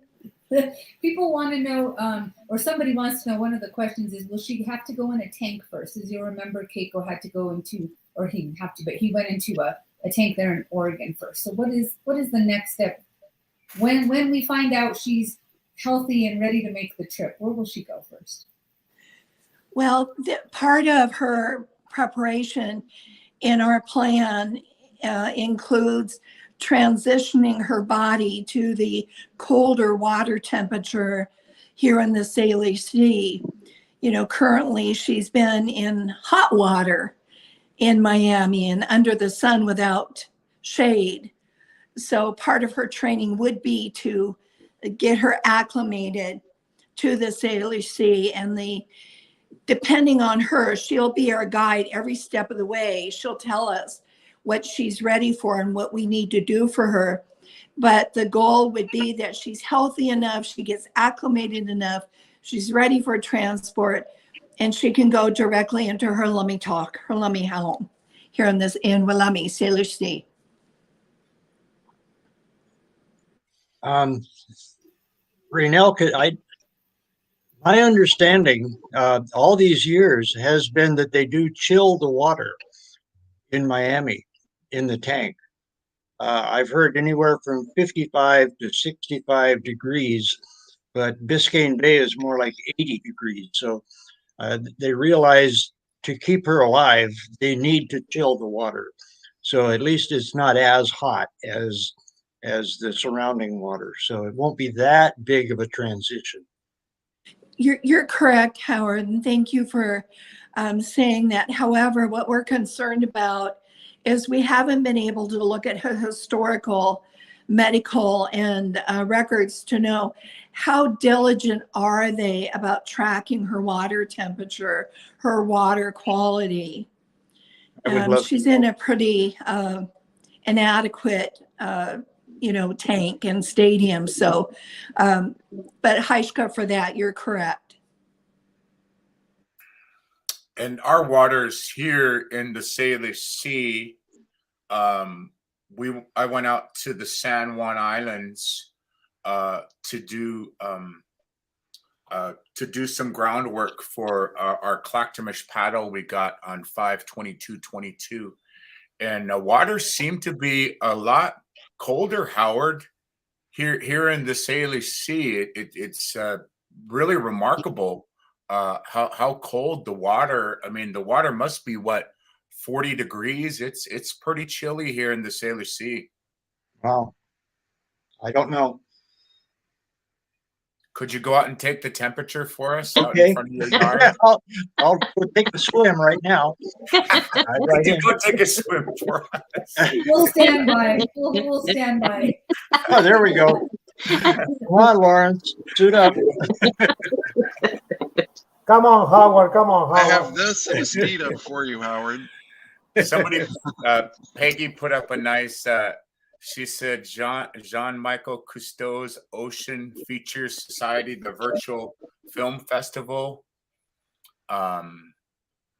People want to know, or somebody wants to know, one of the questions is, will she have to go in a tank first? As you remember, Keiko had to go into, or he didn't have to, but he went into a tank there in Oregon first. So what is the next step? When we find out she's healthy and ready to make the trip, where will she go first? Well, part of her preparation in our plan includes transitioning her body to the colder water temperature here in the Salique Sea. You know, currently she's been in hot water in Miami and under the sun without shade. So part of her training would be to get her acclimated to the Salique Sea, and depending on her, she'll be our guide every step of the way. She'll tell us what she's ready for and what we need to do for her. But the goal would be that she's healthy enough, she gets acclimated enough, she's ready for transport, and she can go directly into her Lummi home here in Lummi, Salique Sea. Renelle, my understanding all these years has been that they do chill the water in Miami in the tank. I've heard anywhere from 55 to 65 degrees, but Biscayne Bay is more like 80 degrees. So they realize to keep her alive, they need to chill the water. So at least it's not as hot as the surrounding water. So it won't be that big of a transition. You're correct, Howard, and thank you for saying that. However, what we're concerned about is we haven't been able to look at her historical, medical, and records to know how diligent are they about tracking her water temperature, her water quality. She's in a pretty inadequate tank and stadium. So, but Heishka, for that, you're correct. And our waters here in the Salique Sea, I went out to the San Juan Islands to do some groundwork for our Clactomish paddle we got on 5/22/22, and the waters seem to be a lot colder, Howard, here in the Salique Sea. It's really remarkable how cold the water. I mean, the water must be what, 40 degrees. It's pretty chilly here in the Salique Sea. Wow, I don't know. Could you go out and take the temperature for us out Okay. in front of your yard? I'll go take a swim right now. Could you go take a swim for us? We'll stand by. We'll stand by. Oh, there we go. Come on, Lawrence, suit up. Come on, Howard. Come on, I Howard. have this and a speed up for you, Howard. Somebody, Peggy put up a nice, she said, Jean-Michel Cousteau's Ocean Features Society, the virtual film festival.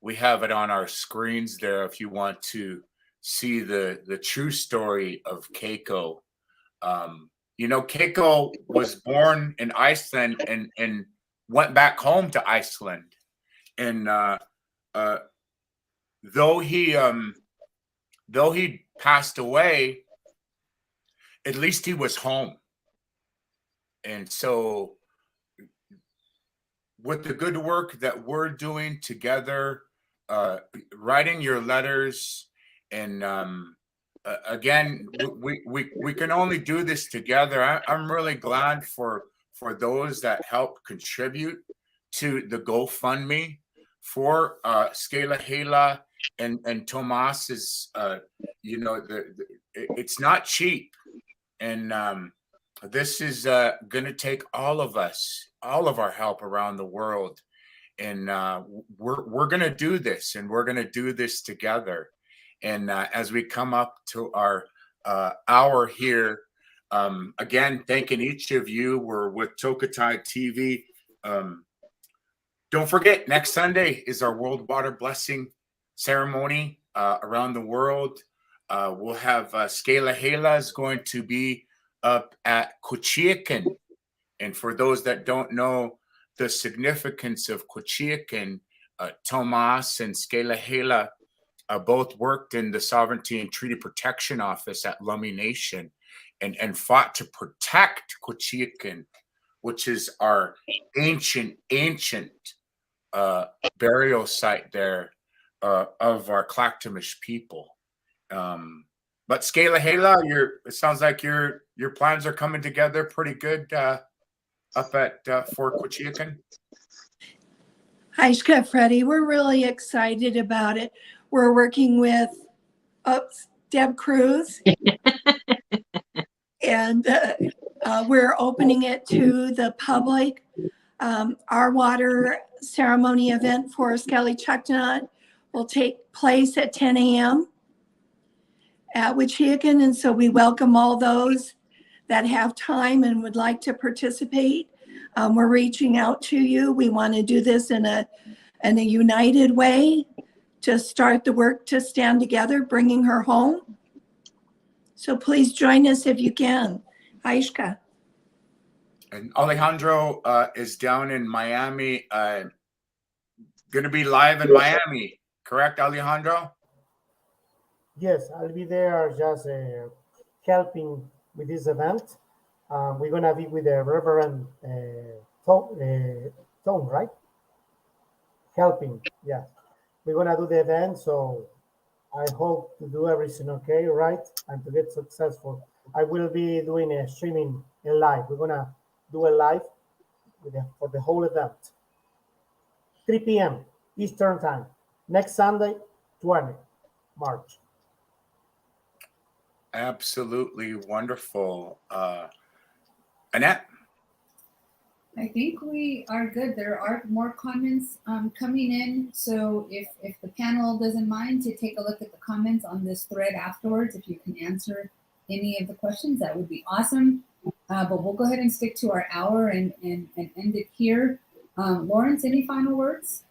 We have it on our screens there if you want to see the true story of Keiko. Keiko was born in Iceland and went back home to Iceland. And though he passed away, at least he was home. And so with the good work that we're doing together, writing your letters, and again, we can only do this together. I'm really glad for those that help contribute to the GoFundMe for Sk'aliCh'elh and Tomas's. It's not cheap, and this is going to take all of us, all of our help around the world, and we're going to do this, and we're going to do this together. And as we come up to our hour here, again, thanking each of you. We're with TokiTV. Don't forget, next Sunday is our World Water Blessing ceremony around the world. We'll have Sk'aliCh'elh is going to be up at Cochiacan, And for those that don't know the significance of Tsi'li'xw, Tomas and Sk'aliCh'elh-tenaut both worked in the Sovereignty and Treaty Protection Office at Lummi Nation and fought to protect Tsi'li'xw, which is our ancient burial site there of our Clackamas people. But Sk'aliCh'elh-tenaut, it sounds like your plans are coming together pretty good up at Fort Tsi'li'xw. Hi, Freddie. We're really excited about it. We're working with Deb Cruz, and we're opening it to the public. Our water ceremony event for Sk'aliCh'elh-tenaut will take place at 10 a.m. at Tsi'li'xw, and so we welcome all those that have time and would like to participate. We're reaching out to you. We want to do this in a united way to start the work to stand together, bringing her home. So please join us if you can. Aishka. And Alejandro is down in Miami, going to be live in Miami, correct, Alejandro? Yes, I'll be there just helping with this event. We're going to be with the Reverend Tom, right? Helping, yeah. We're going to do the event, so I hope to do everything okay, right? And to get successful. I will be doing a streaming in live. We're going to do a live for the whole event. 3 p.m. Eastern Time. Next Sunday, 20 March. Absolutely wonderful. Annette? I think we are good. There are more comments coming in. So if the panel doesn't mind to take a look at the comments on this thread afterwards, if you can answer any of the questions, that would be awesome. But we'll go ahead and stick to our hour and end it here. Lawrence, any final words?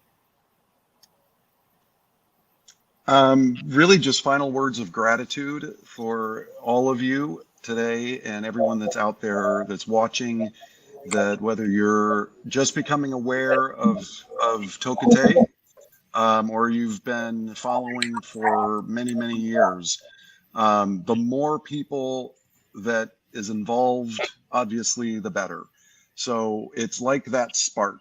Really just final words of gratitude for all of you today and everyone that's out there that's watching, that whether you're just becoming aware of TokiTV, or you've been following for many, many years, the more people that is involved, obviously, the better. So it's like that spark.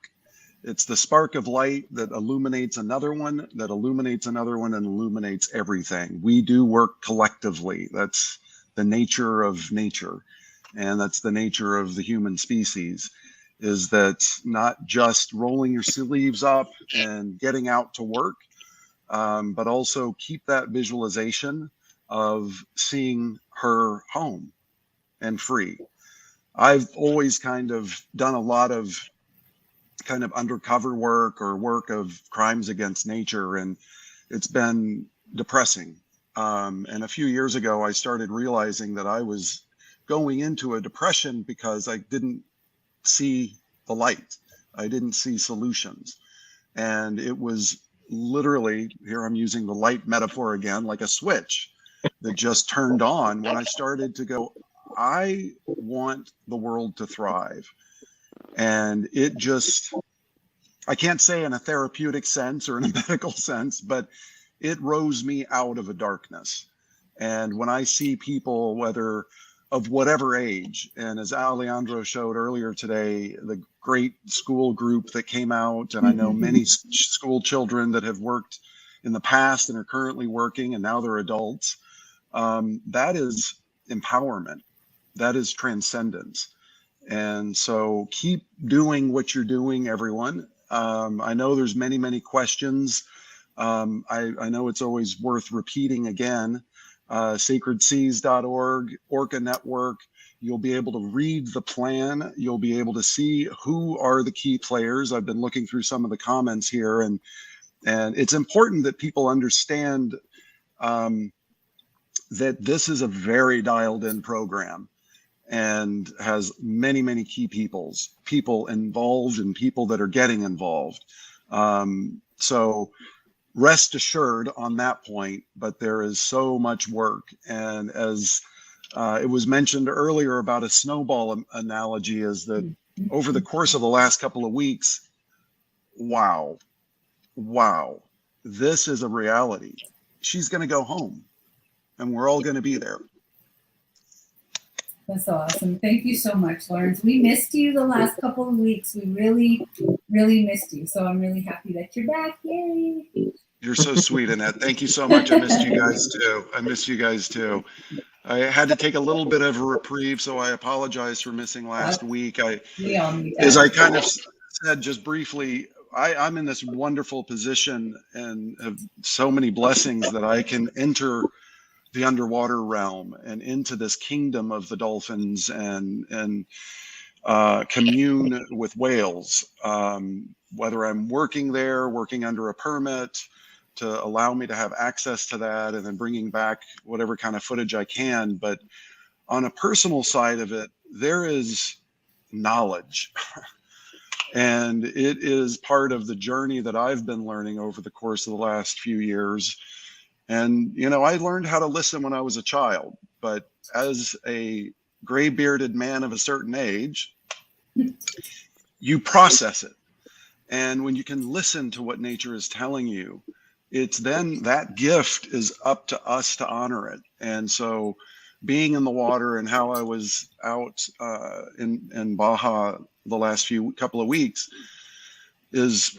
It's the spark of light that illuminates another one, that illuminates another one, and illuminates everything. We do work collectively. That's the nature of nature. And that's the nature of the human species, is that not just rolling your sleeves up and getting out to work, but also keep that visualization of seeing her home and free. I've always kind of done a lot of kind of undercover work or work of crimes against nature, and it's been depressing. And a few years ago, I started realizing that I was going into a depression because I didn't see the light. I didn't see solutions. And it was literally, here I'm using the light metaphor again, like a switch that just turned on when I started to go, I want the world to thrive. And it just, I can't say in a therapeutic sense or in a medical sense, but it rose me out of a darkness. And when I see people, whether of whatever age, and as Alejandro showed earlier today, the great school group that came out, and I know many school children that have worked in the past and are currently working, and now they're adults, that is empowerment. That is transcendence. And so keep doing what you're doing, everyone. I know there's many, many questions. I know it's always worth repeating again. sacredseas.org, Orca Network. You'll be able to read the plan. You'll be able to see who are the key players. I've been looking through some of the comments here, and it's important that people understand that this is a very dialed in program and has many, many key people involved and people that are getting involved. So rest assured on that point, but there is so much work. And as it was mentioned earlier about a snowball analogy, is that over the course of the last couple of weeks, wow, this is a reality. She's going to go home and we're all going to be there. That's awesome. Thank you so much, Lawrence. We missed you the last couple of weeks. We really, really missed you. So I'm really happy that you're back. Yay. You're so sweet, Annette. Thank you so much. I missed you guys too. I missed you guys too. I had to take a little bit of a reprieve, so I apologize for missing last week. We all need that. As I kind of said just briefly, I'm in this wonderful position and have so many blessings that I can enter the underwater realm and into this kingdom of the dolphins and commune with whales. Whether I'm working there, working under a permit to allow me to have access to that, and then bringing back whatever kind of footage I can. But on a personal side of it, there is knowledge. And it is part of the journey that I've been learning over the course of the last few years. And, you know, I learned how to listen when I was a child, but as a gray bearded man of a certain age, you process it. And when you can listen to what nature is telling you, it's then that gift is up to us to honor it. And so being in the water and how I was out in Baja the last couple of weeks is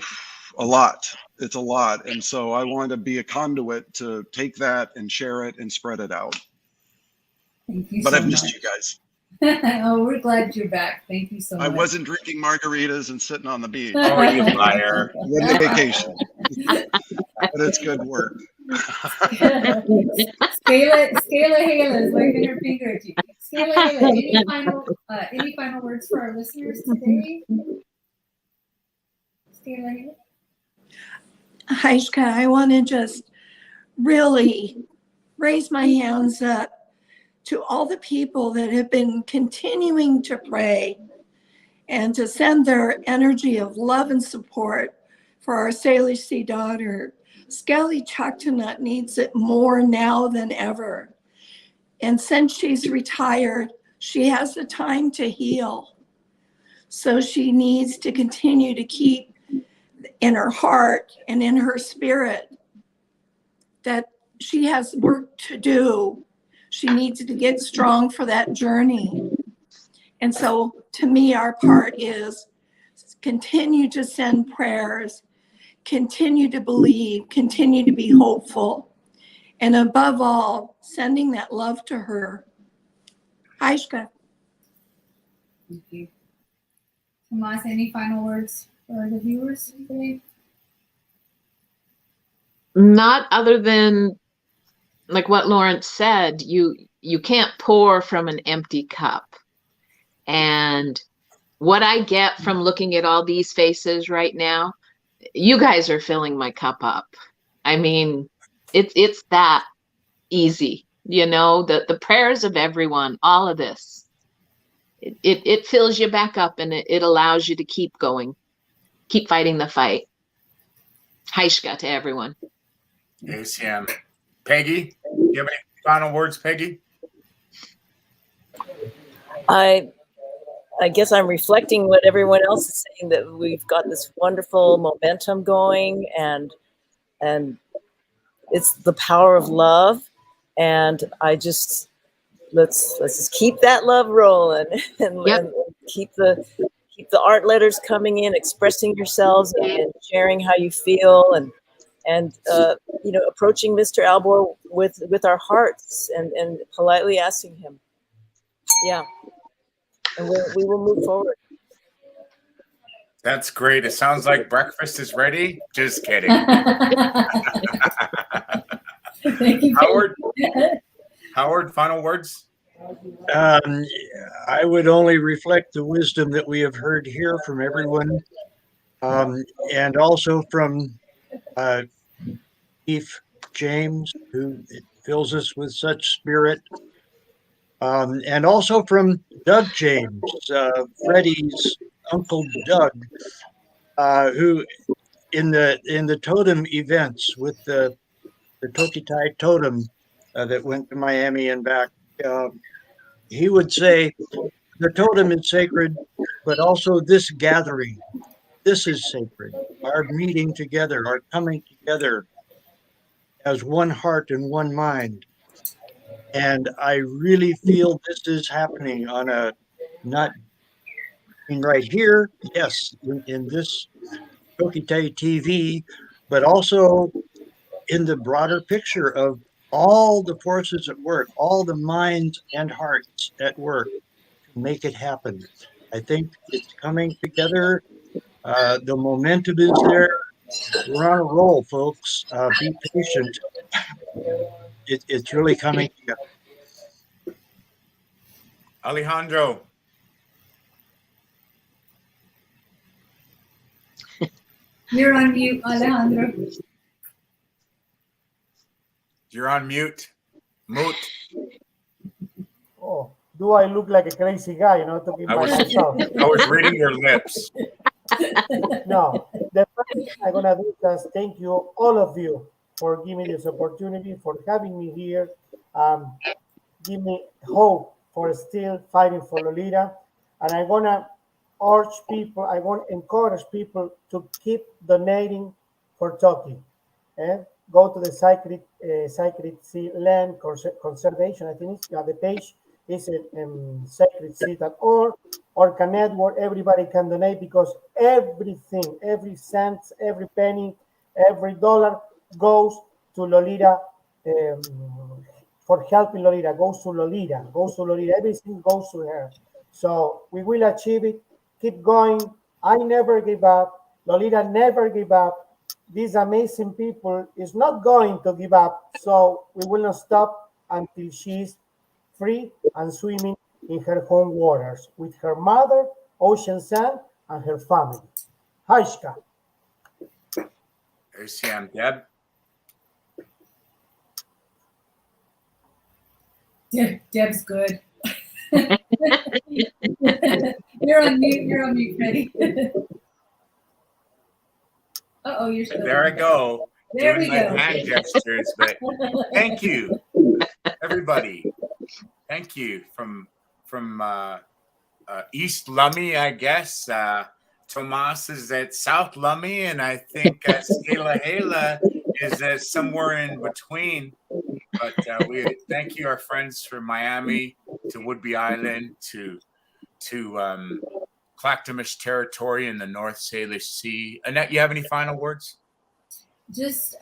a lot. It's a lot. And so I want to be a conduit to take that and share it and spread it out. Thank you but so I've missed much. you guys. Oh, we're glad you're back. Thank you so much. I wasn't drinking margaritas and sitting on the beach. Oh, you liar. Went on vacation. But it's good work. Sk'aliCh'elh-tenaut is waving her finger at you. Sk'aliCh'elh-tenaut, any final words for our listeners today? Sk'aliCh'elh-tenaut? Heishka, I want to just really raise my hands up to all the people that have been continuing to pray and to send their energy of love and support for our Salique Sea daughter. Sk'aliCh'elh-tenaut needs it more now than ever. And since she's retired, she has the time to heal. So she needs to continue to keep in her heart and in her spirit that she has work to do. She needs to get strong for that journey. And so to me, our part is continue to send prayers, continue to believe, continue to be hopeful, and above all, sending that love to her. Heishka. Thank you. Tomas, any final words for the viewers today? Not other than like what Lawrence said, you can't pour from an empty cup. And what I get from looking at all these faces right now, you guys are filling my cup up. I mean, it's that easy, you know, the prayers of everyone, all of this, it fills you back up, and it allows you to keep going, keep fighting the fight. Heishka to everyone. Yes, Sam. Peggy, do you have any final words, Peggy? I guess I'm reflecting what everyone else is saying, that we've got this wonderful momentum going, and it's the power of love. And I just let's just keep that love rolling and, Yep. and keep the art letters coming in, expressing yourselves and sharing how you feel, and you know, approaching Mr. Albor with our hearts and politely asking him. Yeah. And we will move forward. That's great. It sounds like breakfast is ready. Just kidding. Thank you. Howard, final words? I would only reflect the wisdom that we have heard here from everyone, and also from Chief James, who fills us with such spirit, and also from Doug James, Freddie's Uncle Doug, who in the totem events with the TokiTV totem that went to Miami and back, he would say the totem is sacred, but also this gathering. This is sacred. Our meeting together, our coming together as one heart and one mind. And I really feel this is happening on a, not right here, yes, in this TokiTV, but also in the broader picture of all the forces at work, all the minds and hearts at work to make it happen. I think it's coming together. The momentum is there. We're on a roll, folks. Be patient. It's really coming together. Alejandro. You're on mute, Alejandro. You're on mute. Mute. Oh, do I look like a crazy guy, talking by myself? I was reading your lips. No, the first thing I'm gonna do is thank you, all of you, for giving me this opportunity, for having me here. Give me hope for still fighting for Lolita, and I'm gonna urge people, I want to encourage people to keep donating for Toki. Go to the Sacred Sea Land Conservation, I think the page is sacredsea.org, or Connect, where everybody can donate, because everything, every cent, every penny, every dollar goes to Lolita, for helping Lolita, goes to Lolita, everything goes to her. So we will achieve it. Keep going. I never give up. Lolita never give up. These amazing people is not going to give up. So we will not stop until she's free and swimming in her home waters with her mother, Ocean Sun, and her family. Haishka. Sam, Deb. Deb's good. You're on mute, Freddie. Uh-oh, you're still There I go. There doing we my go. hand gestures, but thank you, everybody. Thank you from East Lummi, I guess. Tomas is at South Lummi, and I think Sk'aliCh'elh-tenaut is somewhere in between. But we thank you, our friends from Miami to Whidbey Island to Clackamas territory in the North Salish Sea. Annette, you have any final words? Just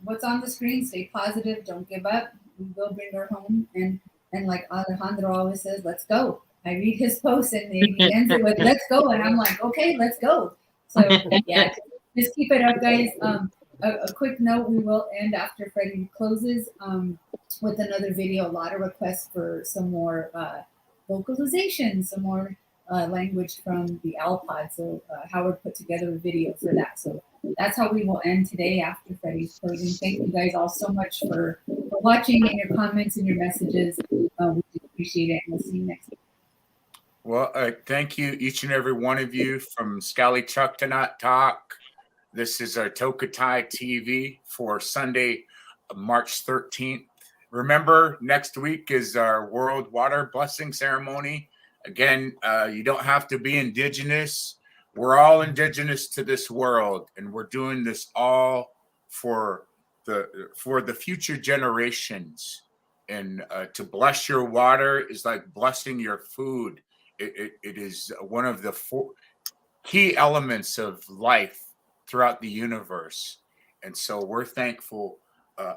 what's on the screen, stay positive, don't give up. We will bring her home, and like Alejandro always says, let's go. I read his posts and he ends it with let's go, and I'm like, okay, let's go. So yeah, just keep it up, guys. A quick note, we will end after Freddie closes with another video. A lot of requests for some more vocalization, some more language from the Alpod. So Howard put together a video for that. So that's how we will end today after Freddie's closing. Thank you guys all so much for watching, and your comments and your messages. We appreciate it, and we'll see you next week. Well, thank you, each and every one of you from Sk'aliCh'elh-tenaut Talk. This is our TokiTV for Sunday, March 13th. Remember, next week is our World Water Blessing Ceremony. Again, you don't have to be indigenous. We're all indigenous to this world, and we're doing this all for the future generations. And to bless your water is like blessing your food. It is one of the four key elements of life throughout the universe. And so we're thankful.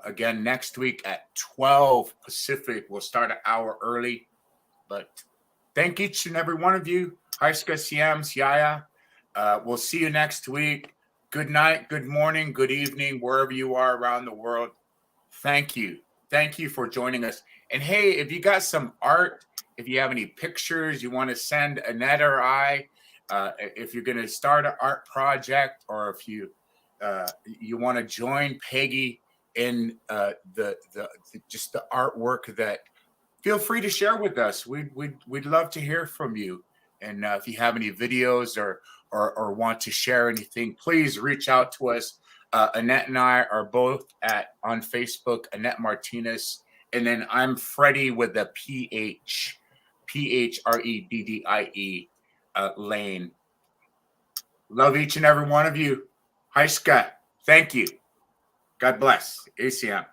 Again, next week at 12 Pacific, we'll start an hour early. But thank each and every one of you. Haishka Siam Siaya. We'll see you next week. Good night, good morning, good evening, wherever you are around the world. Thank you. Thank you for joining us. And hey, if you got some art, if you have any pictures you want to send Annette or I, if you're going to start an art project, or if you want to join Peggy in just the artwork, that feel free to share with us. We'd love to hear from you. And if you have any videos or want to share anything, please reach out to us. Annette and I are both on Facebook, Annette Martinez, and then I'm Freddie with a PH, PHREDDIE. lane. Love each and every one of you. Hi, Scott. Thank you. God bless. ACM.